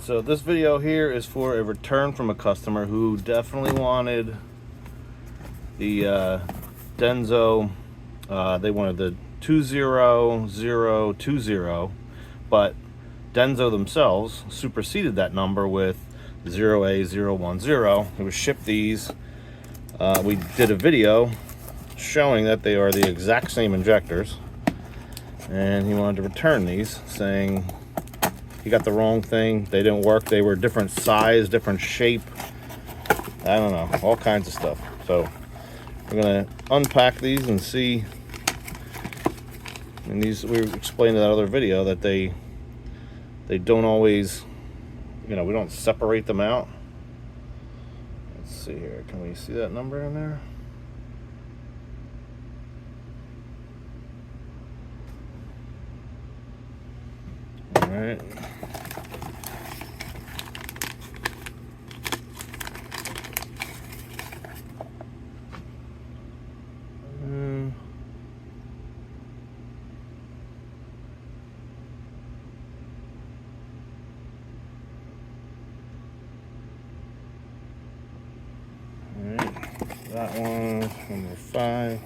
Alright, so this video here is for a return from a customer who definitely wanted the Denso. They wanted the 20020, but Denso themselves superseded that number with 0A010. It was shipped these. We did a video showing that they are the exact same injectors, and he wanted to return these, saying he got the wrong thing, they didn't work, they were different size, different shape, I don't know, all kinds of stuff. So we're gonna unpack these and see. And these, we explained in that other video that they don't always, we don't separate them out. Let's see here, can we see that number in there? All right. That one, number 5.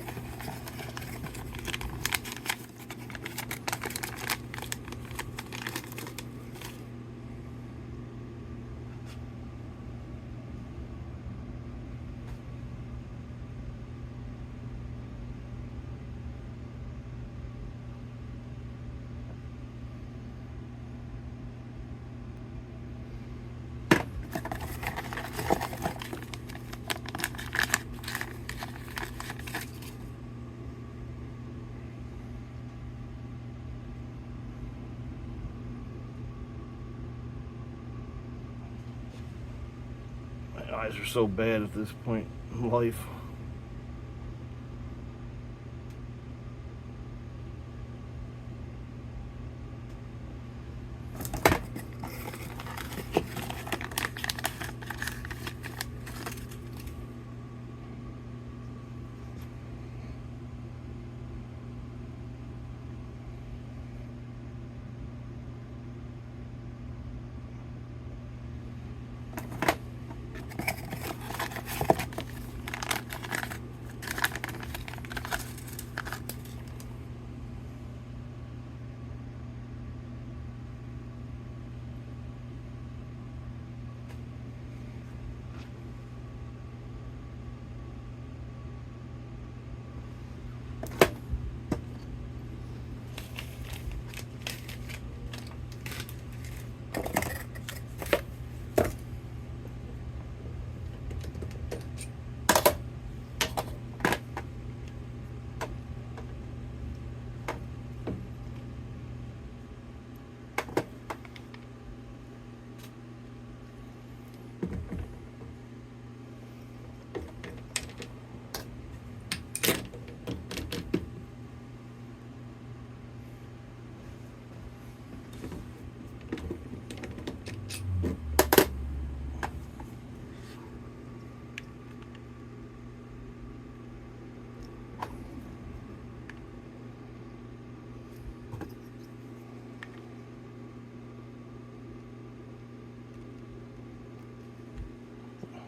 My eyes are so bad at this point in life.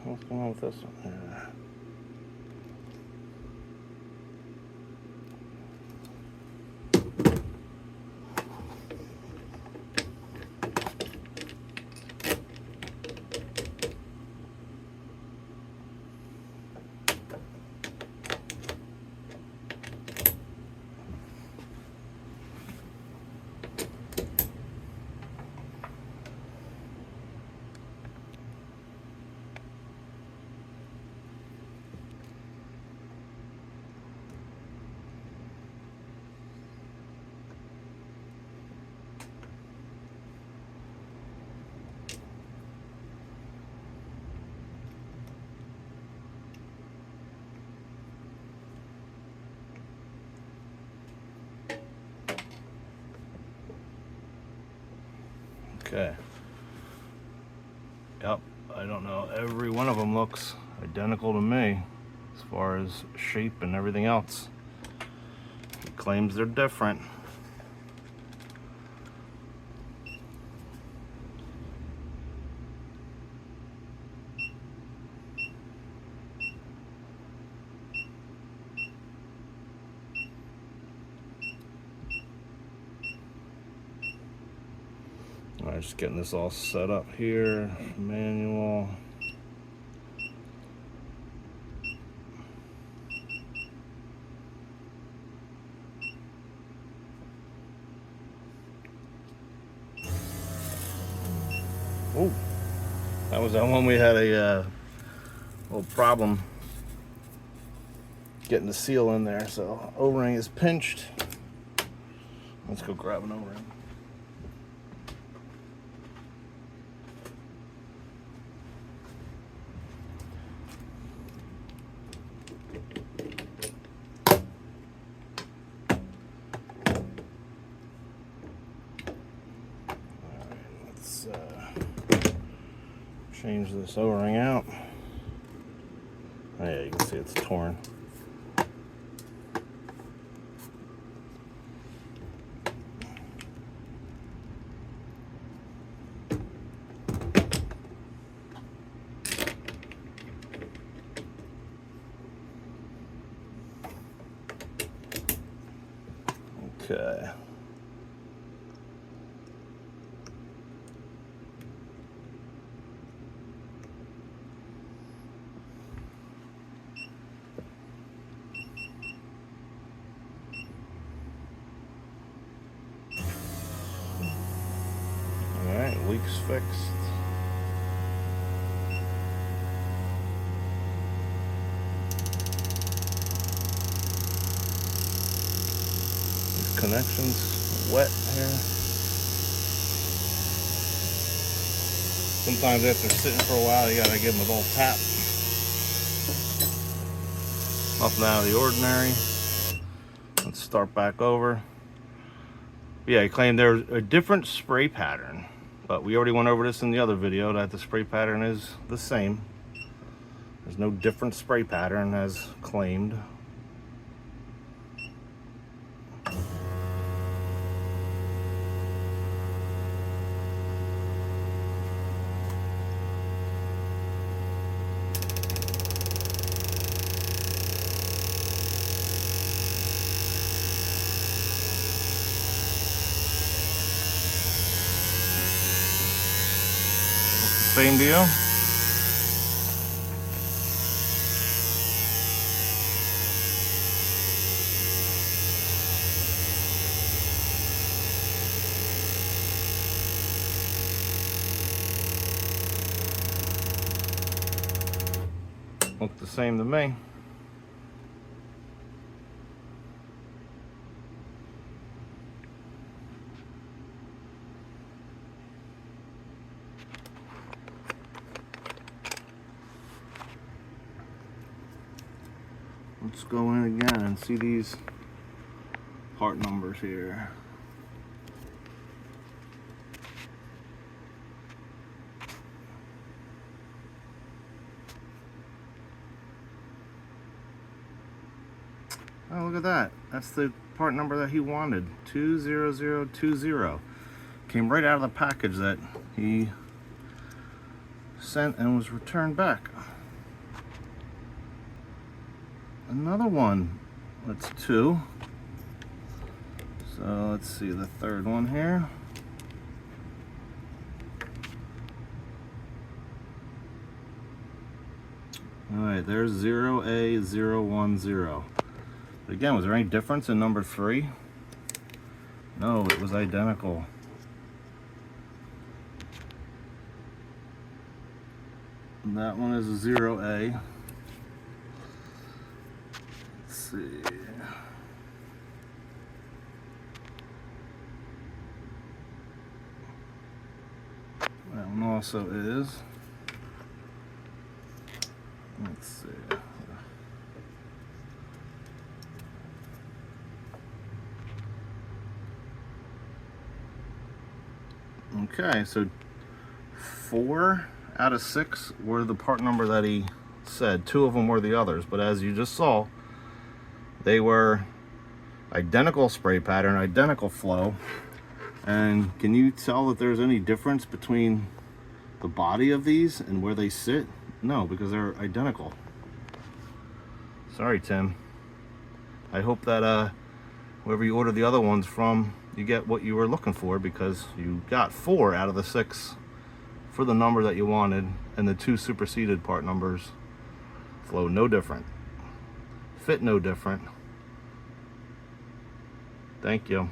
What's going on with this one? Okay. Yep, I don't know. Every one of them looks identical to me as far as shape and everything else. He claims they're different. Alright, just getting this all set up here. Manual. Oh, that was that one we had a little problem getting the seal in there. So O-ring is pinched. Let's go grab an O-ring. Change this O-ring out. Oh yeah, you can see it's torn. Okay. Alright, leaks fixed. These connections wet here. Sometimes after sitting for a while, you gotta give them a little tap. Nothing out of the ordinary. Let's start back over. Yeah, he claimed there's a different spray pattern, but we already went over this in the other video that the spray pattern is the same. There's no different spray pattern as claimed. Same deal. Look the same to me. Let's go in again and see these part numbers here. Oh, look at that. That's the part number that he wanted. 20020. Came right out of the package that he sent and was returned back. Another one. That's 2. So let's see the third one here. Alright, there's 0A010. Again, was there any difference in number 3? No, it was identical. And that one is a 0A. Let's see. That one also is. Let's see. Okay, so 4 out of 6 were the part number that he said. 2 of them were the others, but as you just saw, they were identical spray pattern, identical flow. And can you tell that there's any difference between the body of these and where they sit? No, because they're identical. Sorry, Tim. I hope that whoever you ordered the other ones from you get what you were looking for, because you got 4 out of the 6 for the number that you wanted, and the 2 superseded part numbers flow no different, fit no different. Thank you.